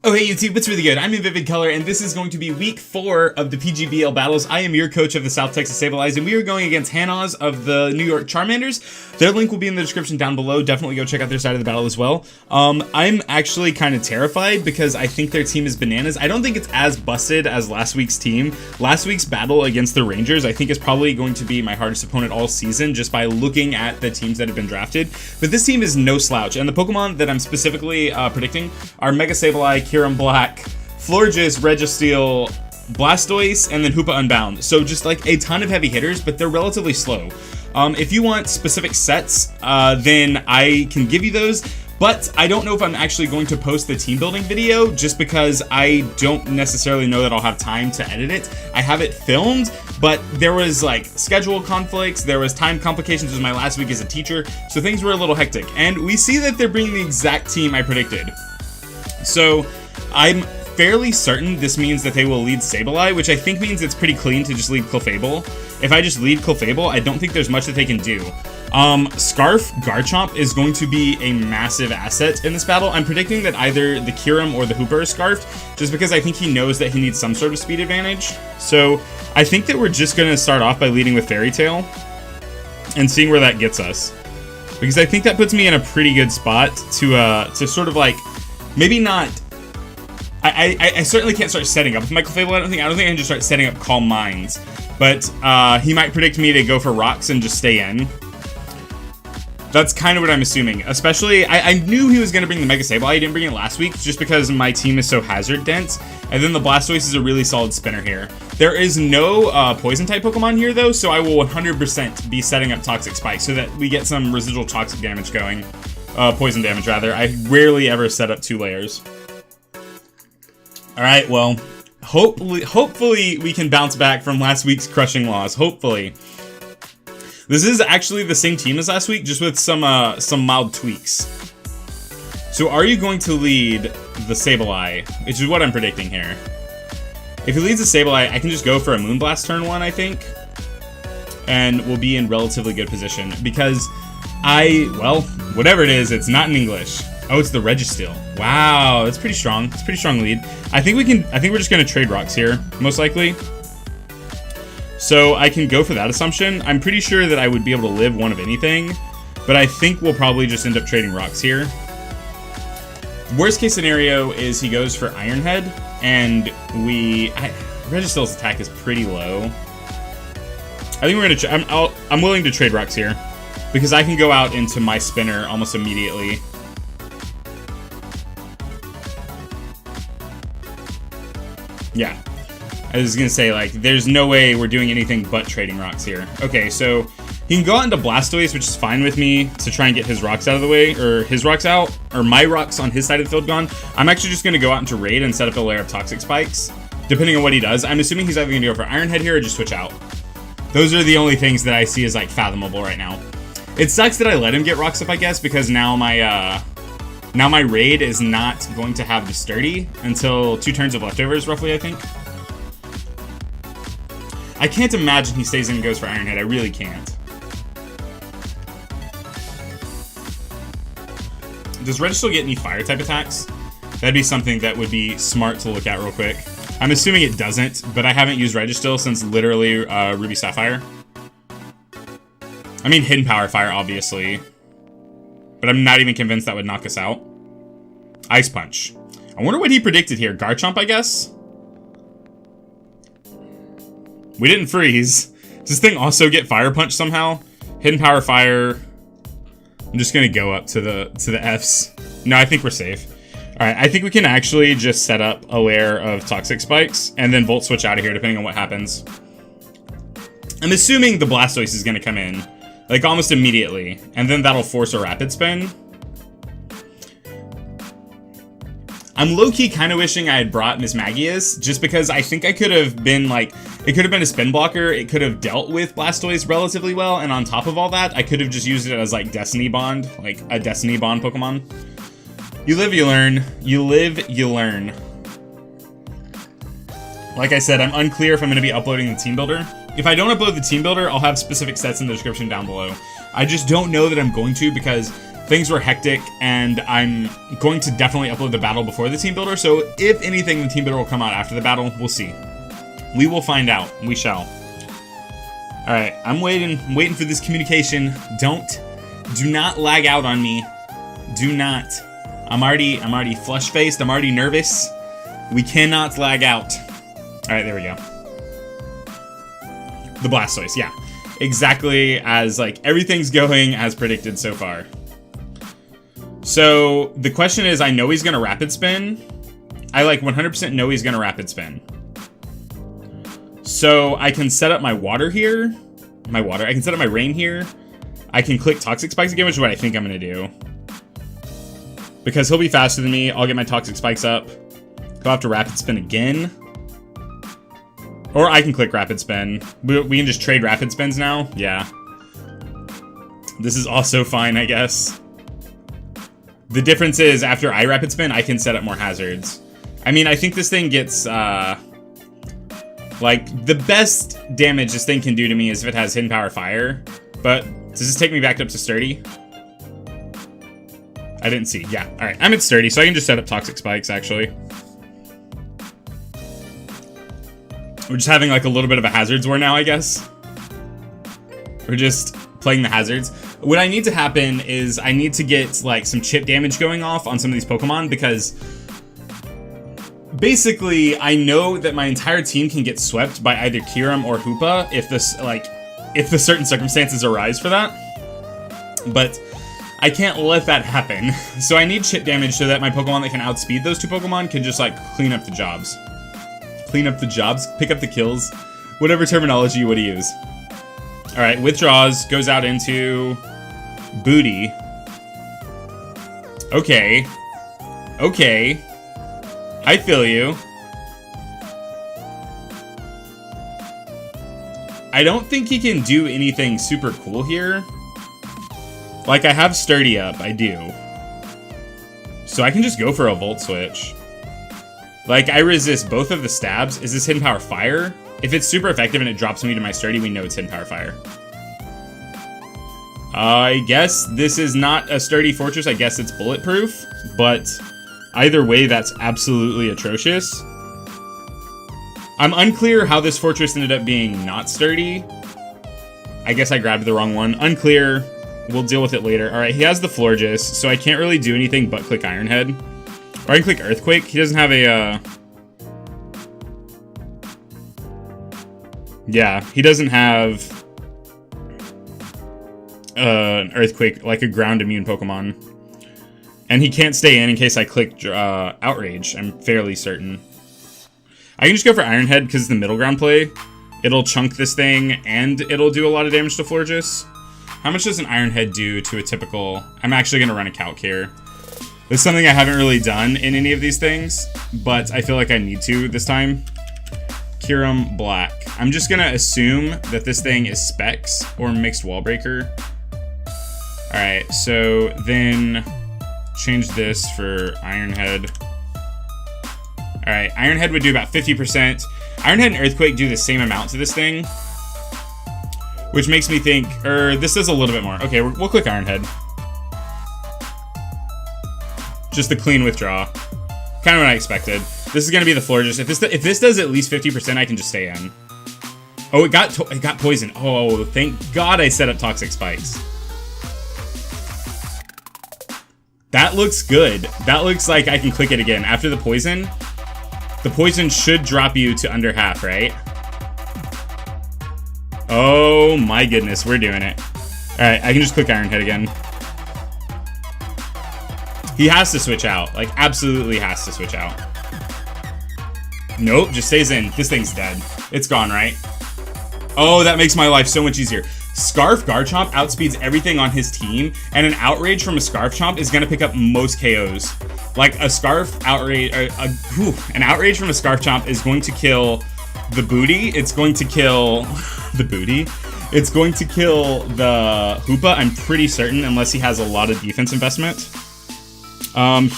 Oh hey YouTube, what's really good? I'm in Vivid Color, and this is going to be week 4 of the PGBL battles. I am your coach of the South Texas Sableyes, and we are going against Hannah's of the New York Charmanders. Their link will be in the description down below. Definitely go check out their side of the battle as well. I'm actually kind of terrified because I think their team is bananas. I don't think it's as busted as last week's team. Last week's battle against the Rangers, I think, is probably going to be my hardest opponent all season just by looking at the teams that have been drafted. But this team is no slouch, and the Pokemon that I'm specifically predicting are Mega Sableye, Kyurem Black, Florges, Registeel, Blastoise, and then Hoopa Unbound. So just like a ton of heavy hitters, but they're relatively slow. If you want specific sets, then I can give you those, but I don't know if I'm actually going to post the team building video just because I don't necessarily know that I'll have time to edit it. I have it filmed, but there was like schedule conflicts, there was time complications. It was my last week as a teacher, so things were a little hectic. And we see that they're bringing the exact team I predicted. So I'm fairly certain this means that they will lead Sableye, which I think means it's pretty clean to just lead Clefable. If I just lead Clefable, I don't think there's much that they can do. Scarf Garchomp is going to be a massive asset in this battle. I'm predicting that either the Kyurem or the Hoopa are Scarfed, just because I think he knows that he needs some sort of speed advantage. So I think that we're just going to start off by leading with Fairytale and seeing where that gets us, because I think that puts me in a pretty good spot to sort of like, maybe not. I certainly can't start setting up with my Clefable. I don't think I can just start setting up Calm Minds. But he might predict me to go for Rocks and just stay in. That's kind of what I'm assuming. Especially, I knew he was going to bring the Mega Sableye. He didn't bring it last week just because my team is so hazard dense. And then the Blastoise is a really solid spinner here. There is no poison type Pokemon here though, so I will 100% be setting up Toxic Spike so that we get some residual toxic damage going. Poison damage rather. I rarely ever set up 2 layers. Alright, well, hopefully we can bounce back from last week's crushing loss. Hopefully. This is actually the same team as last week, just with some mild tweaks. So are you going to lead the Sableye, which is what I'm predicting here? If he leads the Sableye, I can just go for a Moonblast turn 1, I think. And we'll be in relatively good position, because well, whatever it is, it's not in English. Oh, it's the Registeel. Wow, that's pretty strong. It's a pretty strong lead. I think we're just gonna trade Rocks here, most likely. So I can go for that assumption. I'm pretty sure that I would be able to live one of anything, but I think we'll probably just end up trading Rocks here. Worst case scenario is he goes for Iron Head, and Registeel's attack is pretty low. I think we're gonna. I'm willing to trade Rocks here, because I can go out into my spinner almost immediately. Yeah, I was gonna say, like, there's no way we're doing anything but trading Rocks here. Okay, so he can go out into Blastoise, which is fine with me, to try and get his Rocks out of the way, or his Rocks out, or my Rocks on his side of the field gone. I'm actually just gonna go out into Raid and set up a layer of Toxic Spikes, depending on what he does. I'm assuming he's either gonna go for Iron Head here or just switch out. Those are the only things that I see as, like, fathomable right now. It sucks that I let him get Rocks up, I guess, because now my Raid is not going to have the Sturdy until 2 turns of leftovers, roughly, I think. I can't imagine he stays in and goes for Iron Head. I really can't. Does Registeel get any Fire-type attacks? That'd be something that would be smart to look at real quick. I'm assuming it doesn't, but I haven't used Registeel since literally Ruby Sapphire. I mean, Hidden Power Fire, obviously. But I'm not even convinced that would knock us out. Ice Punch. I wonder what he predicted here. Garchomp, I guess? We didn't freeze. Does this thing also get Fire Punch somehow? Hidden Power Fire. I'm just gonna go up to the Fs. No, I think we're safe. Alright, I think we can actually just set up a layer of Toxic Spikes and then Volt Switch out of here, depending on what happens. I'm assuming the Blastoise is gonna come in, like, almost immediately, and then that'll force a Rapid Spin. I'm low-key kind of wishing I had brought Miss Magius, just because I think I could have been, like, it could have been a spin blocker, it could have dealt with Blastoise relatively well, and on top of all that, I could have just used it as, like, Destiny Bond, like a Destiny Bond Pokemon. You live, you learn. You live, you learn. Like I said, I'm unclear if I'm going to be uploading the Team Builder. If I don't upload the Team Builder, I'll have specific sets in the description down below. I just don't know that I'm going to, because things were hectic, and I'm going to definitely upload the battle before the team builder. So if anything, the team builder will come out after the battle. We'll see. We will find out. We shall. All right, I'm waiting for this communication. Do not lag out on me. Do not. I'm already flush-faced. I'm already nervous. We cannot lag out. All right, there we go. The Blastoise, yeah. Exactly as, like, everything's going as predicted so far. So, the question is, I know he's gonna Rapid Spin. I, like, 100% know he's gonna Rapid Spin. So, I can set up my water here. I can set up my rain here. I can click Toxic Spikes again, which is what I think I'm gonna do. Because he'll be faster than me, I'll get my Toxic Spikes up. He'll have to Rapid Spin again. Or I can click Rapid Spin. We can just trade Rapid Spins now? Yeah. This is also fine, I guess. The difference is, after I Rapid Spin, I can set up more hazards. I mean, I think this thing gets, like, the best damage this thing can do to me is if it has Hidden Power Fire. But, does this take me back up to Sturdy? I didn't see. Yeah, alright. I'm at Sturdy, so I can just set up Toxic Spikes, actually. We're just having, like, a little bit of a hazards war now, I guess. We're just playing the hazards. What I need to happen is I need to get, like, some chip damage going off on some of these Pokemon, because basically I know that my entire team can get swept by either Kyurem or Hoopa if the certain circumstances arise for that. But I can't let that happen. So I need chip damage so that my Pokemon that can outspeed those two Pokemon can just, like, clean up the jobs. Clean up the jobs, pick up the kills, whatever terminology you want to use. Alright, withdraws, goes out into Booty. Okay. Okay. I feel you. I don't think he can do anything super cool here. Like, I have Sturdy up, I do. So I can just go for a Volt Switch. Like, I resist both of the stabs. Is this Hidden Power Fire? If it's super effective and it drops me to my Sturdy, we know it's Hidden Power Fire. I guess this is not a Sturdy Fortress. I guess it's bulletproof. But either way, that's absolutely atrocious. I'm unclear how this fortress ended up being not sturdy. I guess I grabbed the wrong one. Unclear. We'll deal with it later. Alright, he has the Florges, so I can't really do anything but click Iron Head. Or I can click Earthquake. He doesn't have a, yeah, he doesn't have an Earthquake, like a ground immune Pokemon. And he can't stay in case I click Outrage, I'm fairly certain. I can just go for Iron Head because it's the middle ground play. It'll chunk this thing, and it'll do a lot of damage to Florges. How much does an Iron Head do to a typical... I'm actually going to run a calc here. This is something I haven't really done in any of these things, but I feel like I need to this time. Kyurem Black. I'm just going to assume that this thing is Specs or Mixed Wall Breaker. Alright, so then change this for Iron Head. Alright, Iron Head would do about 50%. Iron Head and Earthquake do the same amount to this thing. Which makes me think, this does a little bit more. Okay, we'll click Iron Head. Just the clean withdraw. Kind of what I expected. This is going to be the Florges. If this does at least 50%, I can just stay in. Oh, it got poisoned. Oh, thank God I set up Toxic Spikes. That looks good. That looks like I can click it again. After the poison should drop you to under half, right? Oh my goodness, we're doing it. Alright, I can just click Iron Head again. He has to switch out. Like, absolutely has to switch out. Nope, just stays in. This thing's dead. It's gone, right? Oh, that makes my life so much easier. Scarf Garchomp outspeeds everything on his team, and an Outrage from a Scarf Chomp is going to pick up most KOs. Like, a Scarf Outrage... an Outrage from a Scarf Chomp is going to kill the Booty. It's going to kill... the Booty. It's going to kill the Hoopa, I'm pretty certain, unless he has a lot of defense investment.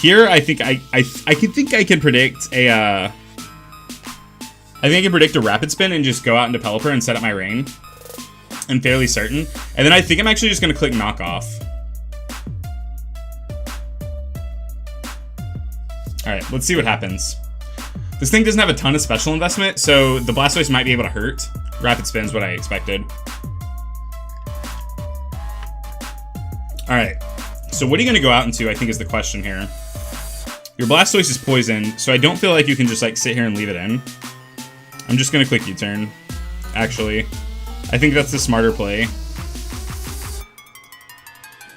Here, I think I can predict a, I think I can predict a Rapid Spin and just go out into Pelipper and set up my rain. I'm fairly certain. And then I think I'm actually just going to click Knock Off. Alright, let's see what happens. This thing doesn't have a ton of special investment, so the Blastoise might be able to hurt. Rapid Spin's what I expected. Alright, so what are you going to go out into, I think is the question here. Your Blastoise is poisoned, so I don't feel like you can just like sit here and leave it in. I'm just going to click U-turn, actually. I think that's the smarter play.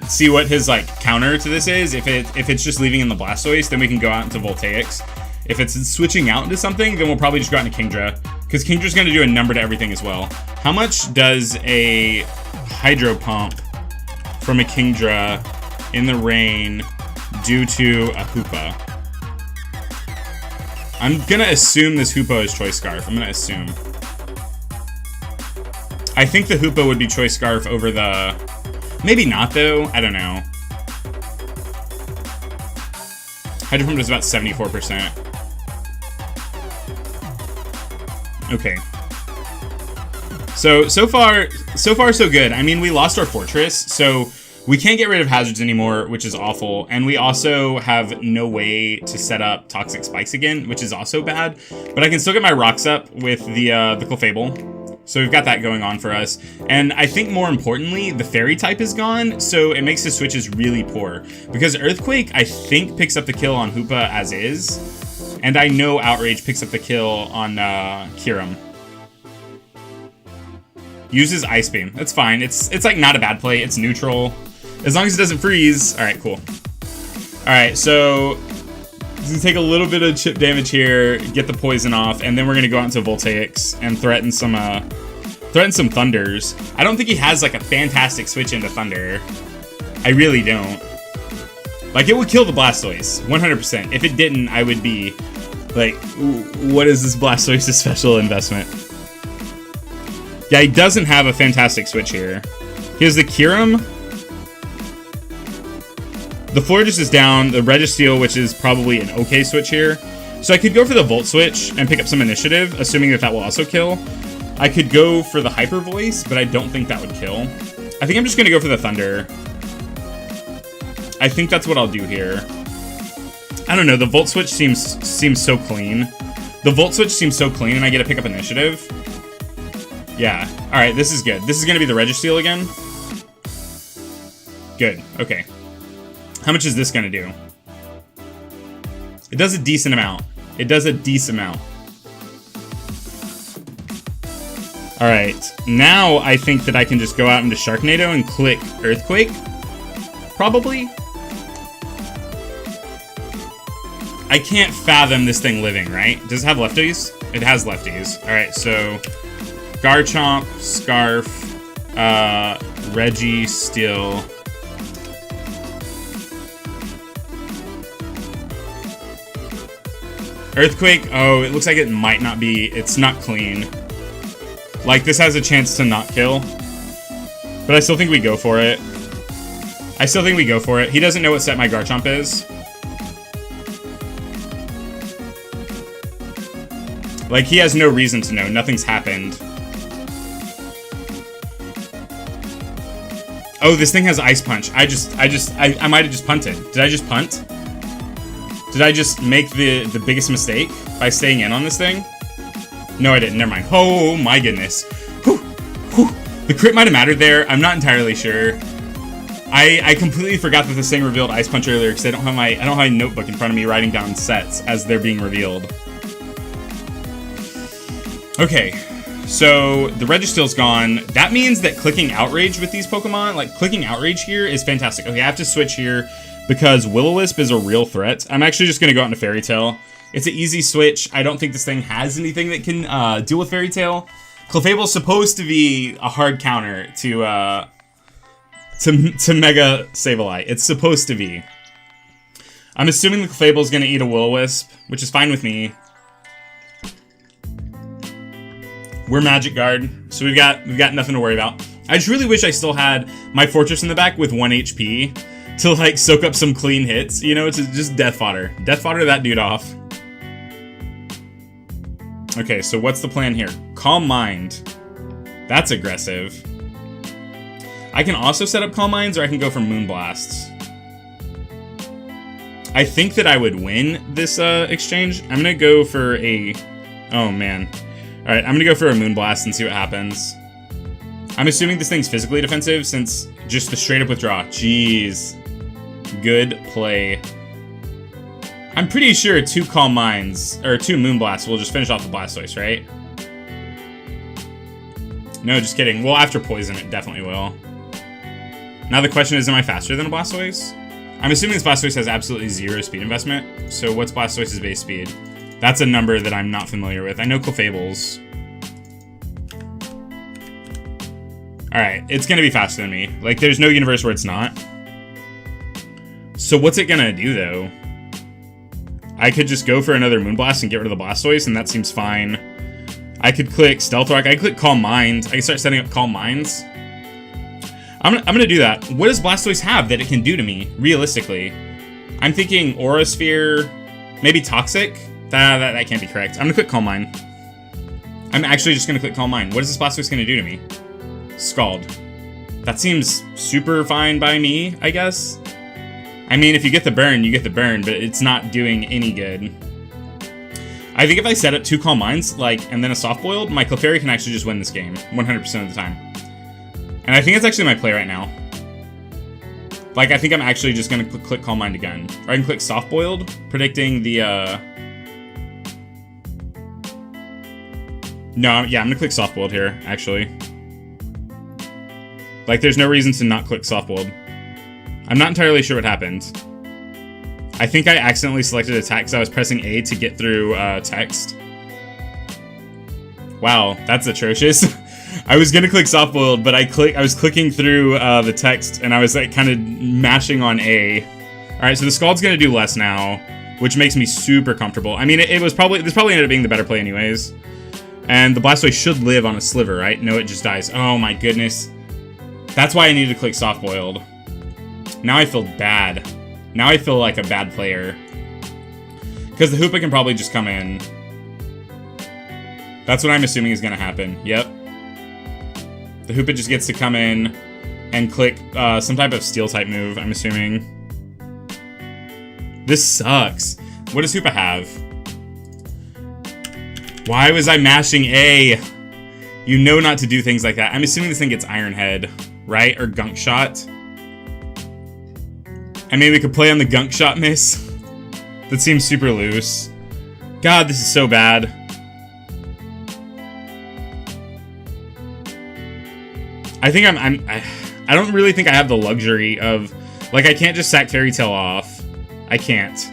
Let's see what his like counter to this is. If it's just leaving in the Blastoise, then we can go out into Voltaics. If it's switching out into something, then we'll probably just go out into Kingdra, because Kingdra's going to do a number to everything as well. How much does a Hydro Pump from a Kingdra in the rain do to a Hoopa? I'm going to assume this Hoopa is Choice Scarf. I'm going to assume. I think the Hoopa would be Choice Scarf over the... Maybe not, though. I don't know. Hydro Pump does about 74%. Okay. So far so good. I mean, we lost our Fortress, so we can't get rid of hazards anymore, which is awful. And we also have no way to set up Toxic Spikes again, which is also bad. But I can still get my rocks up with the Clefable. So we've got that going on for us. And I think more importantly, the Fairy type is gone, so it makes the switches really poor. Because Earthquake, I think, picks up the kill on Hoopa as is. And I know Outrage picks up the kill on Kyurem. Uses Ice Beam. That's fine. It's like not a bad play. It's neutral. As long as it doesn't freeze. Alright, cool. Alright, so he's gonna take a little bit of chip damage here, get the poison off, and then we're gonna go out into Voltaics and threaten some Thunders. I don't think he has like a fantastic switch into Thunder. I really don't. Like, it would kill the Blastoise, 100%. If it didn't, I would be like, what is this Blastoise's special investment? Yeah, he doesn't have a fantastic switch here. He has the Kyurem. The Florges is down, the Registeel, which is probably an okay switch here. So I could go for the Volt Switch and pick up some initiative, assuming that will also kill. I could go for the Hyper Voice, but I don't think that would kill. I think I'm just going to go for the Thunder. I think that's what I'll do here. I don't know, the Volt Switch seems so clean. The Volt Switch seems so clean, and I get to pick up initiative. Yeah, alright, this is good. This is going to be the Registeel again. Good, okay. How much is this going to do? It does a decent amount. It does a decent amount. Alright, now I think that I can just go out into Sharknado and click Earthquake. Probably. I can't fathom this thing living, right? Does it have lefties? It has lefties. Alright, so Garchomp, Scarf, Registeel. Earthquake, oh, it looks like it might not be, it's not clean. Like, this has a chance to not kill. But I still think we go for it. I still think we go for it. He doesn't know what set my Garchomp is. Like, he has no reason to know. Nothing's happened. Oh, this thing has Ice Punch. I might have just punted. Did I just punt? Did I just make the biggest mistake by staying in on this thing? No, I didn't. Never mind. Oh, my goodness. Whew. Whew. The crit might have mattered there. I'm not entirely sure. I completely forgot that this thing revealed Ice Punch earlier because I don't have my notebook in front of me writing down sets as they're being revealed. Okay, so the Registeel's gone. That means that clicking Outrage with these Pokemon, like clicking Outrage here is fantastic. Okay, I have to switch here because Will-O-Wisp is a real threat. I'm actually just going to go out into Fairytale. It's an easy switch. I don't think this thing has anything that can deal with Fairytale. Clefable's supposed to be a hard counter to Mega Sableye. It's supposed to be. I'm assuming the Clefable's going to eat a Will-O-Wisp, which is fine with me. We're Magic Guard, so we've got nothing to worry about. I just really wish I still had my Fortress in the back with 1 HP to like soak up some clean hits. You know, it's just death fodder. Death fodder that dude off. Okay, so what's the plan here? Calm Mind. That's aggressive. I can also set up Calm Minds, or I can go for Moonblasts. I think that I would win this exchange. I'm gonna go for a... Oh, man. Alright, I'm gonna go for a Moonblast and see what happens. I'm assuming this thing's physically defensive since just the straight up withdraw. Jeez. Good play. I'm pretty sure 2 Calm Minds, or 2 Moonblasts will just finish off the Blastoise, right? No, just kidding. Well, after Poison, it definitely will. Now the question is, am I faster than a Blastoise? I'm assuming this Blastoise has absolutely 0 speed investment. So what's Blastoise's base speed? That's a number that I'm not familiar with. I know Clefable's. Alright, it's gonna be faster than me. Like, there's no universe where it's not. So what's it gonna do, though? I could just go for another Moonblast and get rid of the Blastoise, and that seems fine. I could click Stealth Rock. I could click Calm Mind. I can start setting up Calm Minds. I'm gonna do that. What does Blastoise have that it can do to me, realistically? I'm thinking Aura Sphere, maybe Toxic? That can't be correct. I'm gonna click Calm Mind. I'm actually just gonna click Calm Mind. What is this Blastoise gonna do to me? Scald. That seems super fine by me, I guess. I mean, if you get the burn, you get the burn, but it's not doing any good. I think if I set up 2 Calm Minds, like, and then a Soft Boiled, my Clefairy can actually just win this game 100% of the time. And I think it's actually my play right now. Like, I think I'm actually just gonna click Calm Mind again. Or I can click Soft Boiled, predicting the, No, yeah, I'm gonna click Soft Boiled here, actually. Like, there's no reason to not click Soft Boiled. I'm not entirely sure what happened. I think I accidentally selected attack because I was pressing A to get through text. Wow, that's atrocious. I was gonna click Soft Boiled, but I was clicking through the text and I was like kind of mashing on A. All right, so the Scald's gonna do less now, which makes me super comfortable. I mean, this probably ended up being the better play anyways. And the Blastoise should live on a Sliver, right? No, it just dies. Oh my goodness. That's why I needed to click Soft Boiled. Now I feel bad. Now I feel like a bad player. Because the Hoopa can probably just come in. That's what I'm assuming is going to happen. Yep. The Hoopa just gets to come in and click some type of Steel-type move, I'm assuming. This sucks. What does Hoopa have? Why was I mashing A? You know not to do things like that. I'm assuming this thing gets Iron Head, right? Or Gunk Shot. I mean, we could play on the Gunk Shot miss. That seems super loose. God, this is so bad. I think I don't really think I have the luxury of, like, I can't just sack Fairytale off. I can't.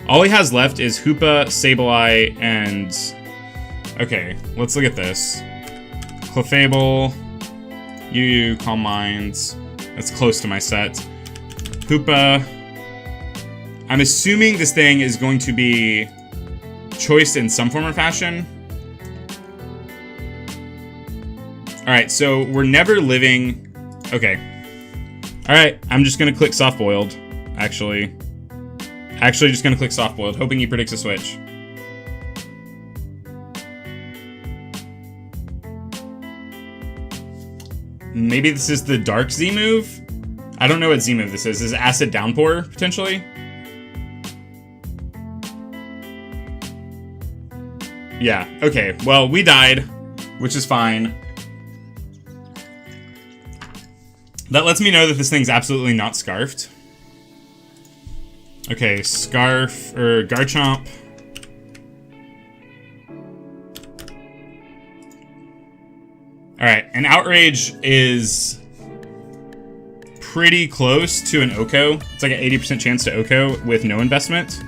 All he has left is Hoopa, Sableye, and... Okay, let's look at this. Clefable, UU, Calm Minds. That's close to my set. Hoopa. I'm assuming this thing is going to be choiced in some form or fashion. Alright, so we're never living... Okay. Alright, I'm just going to click Soft Boiled, actually. Actually, just going to click Soft Boiled, hoping he predicts a switch. Maybe this is the Dark Z move? I don't know what Z move this is. Is it Acid Downpour, potentially? Yeah, okay. Well, we died, which is fine. That lets me know that this thing's absolutely not Scarfed. Okay, Scarf, or Garchomp. Alright, an Outrage is pretty close to an Oko. It's like an 80% chance to Oko with no investment.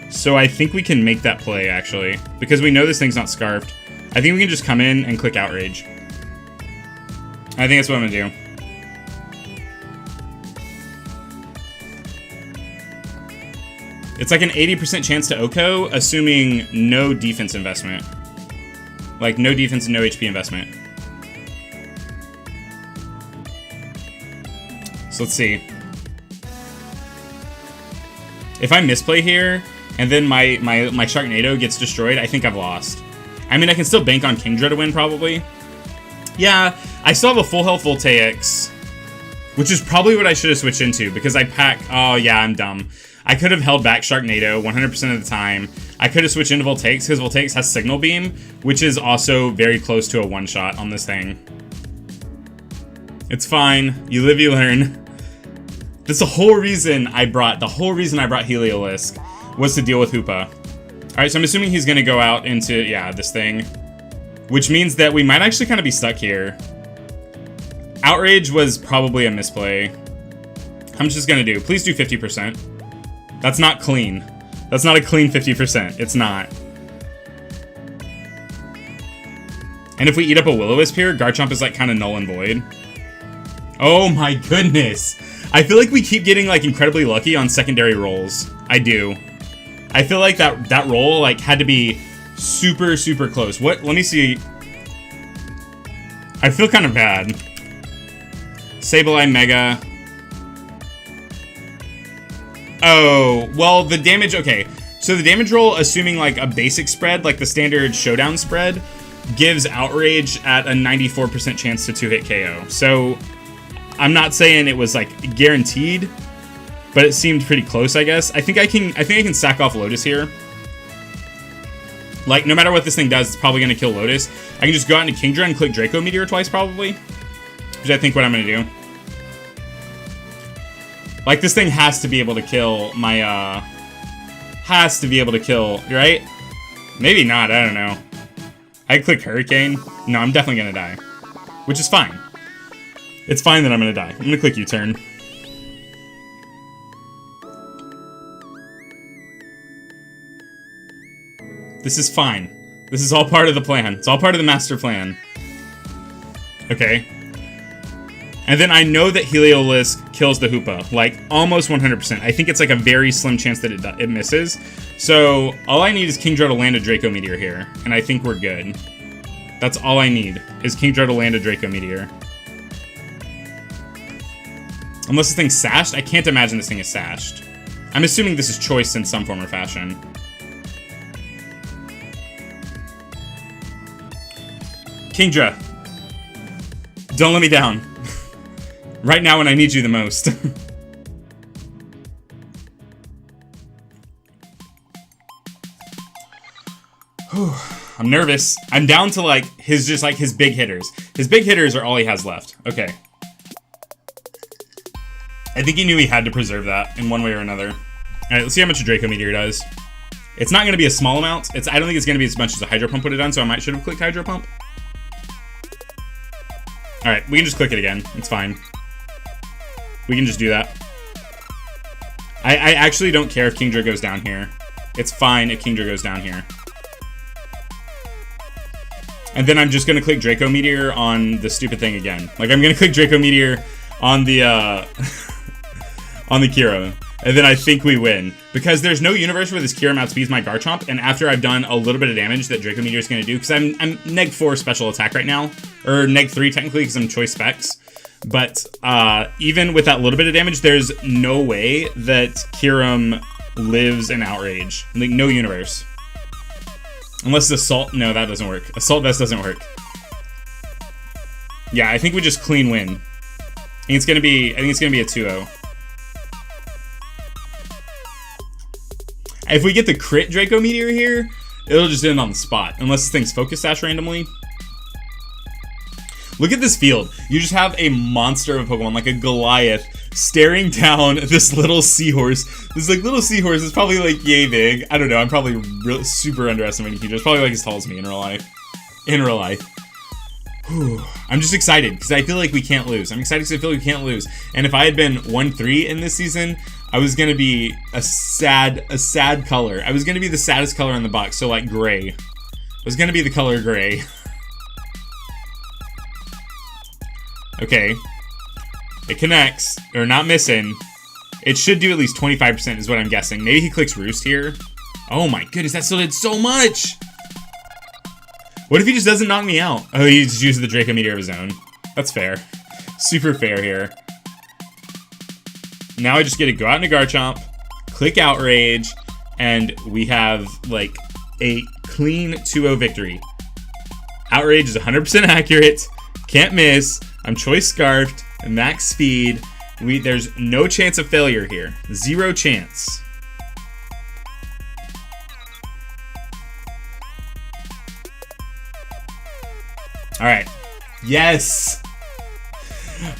So I think we can make that play, actually. Because we know this thing's not Scarfed. I think we can just come in and click Outrage. I think that's what I'm gonna do. It's like an 80% chance to Oko, assuming no defense investment. Like, no defense and no HP investment. So let's see. If I misplay here, and then my Sharknado gets destroyed, I think I've lost. I mean, I can still bank on Kingdra to win, probably. Yeah, I still have a full health Voltaics. Which is probably what I should have switched into, because I pack... Oh, yeah, I'm dumb. I could have held back Sharknado 100% of the time. I could have switched into Voltaics, because Voltaics has Signal Beam, which is also very close to a one-shot on this thing. It's fine. You live, you learn. That's the whole reason I brought... Heliolisk was to deal with Hoopa. Alright, so I'm assuming he's going to go out into, yeah, this thing. Which means that we might actually kind of be stuck here. Outrage was probably a misplay. I'm just going to do... Please do 50%. That's not clean. That's not a clean 50%. It's not. And if we eat up a Will-O-Wisp here, Garchomp is like kind of null and void. Oh my goodness. I feel like we keep getting like incredibly lucky on secondary rolls. I do. I feel like that roll like had to be super, super close. What? Let me see. I feel kind of bad. Sableye Mega. Oh, well, the damage, okay. So the damage roll, assuming like a basic spread, like the standard showdown spread, gives Outrage at a 94% chance to 2-hit KO. So I'm not saying it was like guaranteed, but it seemed pretty close, I guess. I think I can sack off Lotus here. Like, no matter what this thing does, it's probably going to kill Lotus. I can just go out into Kingdra and click Draco Meteor twice, probably. Which I think what I'm going to do. Like, this thing has to be able to kill my, has to be able to kill, right? Maybe not, I don't know. I click Hurricane. No, I'm definitely going to die. Which is fine. It's fine that I'm going to die. I'm going to click U-turn. This is fine. This is all part of the plan. It's all part of the master plan. Okay. And then I know that Heliolisk kills the Hoopa, like almost 100%. I think it's like a very slim chance that it misses. So all I need is Kingdra to land a Draco Meteor here, and I think we're good. That's all I need, is Kingdra to land a Draco Meteor. Unless this thing's sashed? I can't imagine this thing is sashed. I'm assuming this is choice in some form or fashion. Kingdra, don't let me down. Right now when I need you the most. I'm nervous. I'm down to like his big hitters. His big hitters are all he has left. Okay. I think he knew he had to preserve that in one way or another. Alright, let's see how much a Draco Meteor does. It's not going to be a small amount. I don't think it's going to be as much as a Hydro Pump would have done, so I should have clicked Hydro Pump. Alright, we can just click it again. It's fine. We can just do that. I actually don't care if Kingdra goes down here. It's fine if Kingdra goes down here. And then I'm just going to click Draco Meteor on the stupid thing again. Like, I'm going to click Draco Meteor on the, on the Kira. And then I think we win. Because there's no universe where this Kira outspeeds my Garchomp, and after I've done a little bit of damage that Draco Meteor is going to do, because I'm neg 4 special attack right now, or neg 3 technically because I'm choice specs. But even with that little bit of damage, there's no way that Kyurem lives in Outrage. Like, no universe. Unless Assault... No, that doesn't work. Assault Vest doesn't work. Yeah, I think we just clean win. I think it's gonna be a 2-0. If we get the crit Draco Meteor here, it'll just end on the spot. Unless this thing's Focus Sash randomly. Look at this field. You just have a monster of a Pokemon, like a Goliath, staring down this little seahorse. This like little seahorse is probably like yay big. I don't know. I'm probably really super underestimating Kingdra. It's probably like as tall as me in real life. Whew. I'm just excited because I feel like we can't lose. I'm excited because I feel like we can't lose. And if I had been 1-3 in this season, I was gonna be a sad color. I was gonna be the saddest color in the box. So like gray. I was gonna be the color gray. Okay. It connects. Or not missing. It should do at least 25% is what I'm guessing. Maybe he clicks Roost here. Oh my goodness, that still did so much! What if he just doesn't knock me out? Oh, he just uses the Draco Meteor of his own. That's fair. Super fair here. Now I just get to go out into Garchomp, click Outrage, and we have, like, a clean 2-0 victory. Outrage is 100% accurate. Can't miss. I'm choice scarfed. Max speed. There's no chance of failure here. Zero chance. All right. Yes.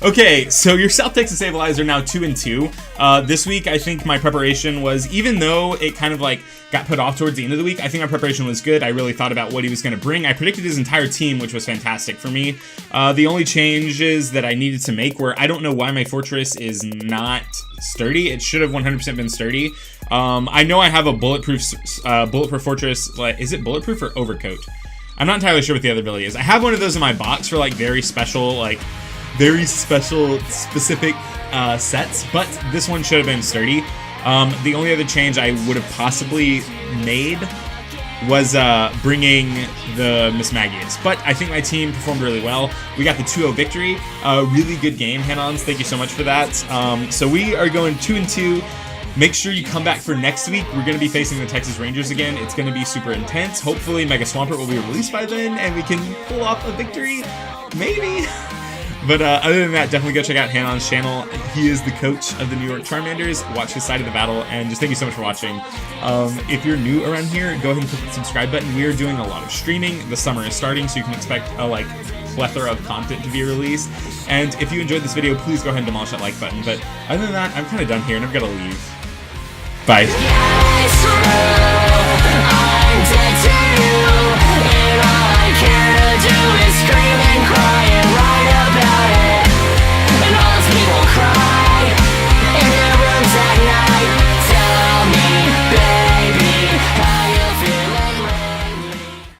Okay, so your South Texas Sableyes are now 2-2. This week, I think my preparation was, even though it kind of like got put off towards the end of the week, I think my preparation was good. I really thought about what he was going to bring. I predicted his entire team, which was fantastic for me. The only changes that I needed to make were, I don't know why my fortress is not sturdy. It should have 100% been sturdy. I know I have a bulletproof fortress. Like, is it bulletproof or overcoat? I'm not entirely sure what the other ability is. I have one of those in my box for like very special, specific sets, but this one should have been sturdy. The only other change I would have possibly made was bringing the Miss Magius, but I think my team performed really well. We got the 2-0 victory. Really good game, Hanons. Thank you so much for that. So we are going 2-2. Make sure you come back for next week. We're going to be facing the Texas Rangers again. It's going to be super intense. Hopefully Mega Swampert will be released by then and we can pull off a victory. Maybe. But other than that, definitely go check out Hanon's channel. He is the coach of the New York Charmanders. Watch his side of the battle, and just thank you so much for watching. If you're new around here, go ahead and click the subscribe button. We are doing a lot of streaming. The summer is starting, so you can expect a plethora of content to be released. And if you enjoyed this video, please go ahead and demolish that like button. But other than that, I'm kind of done here, and I've got to leave. Bye.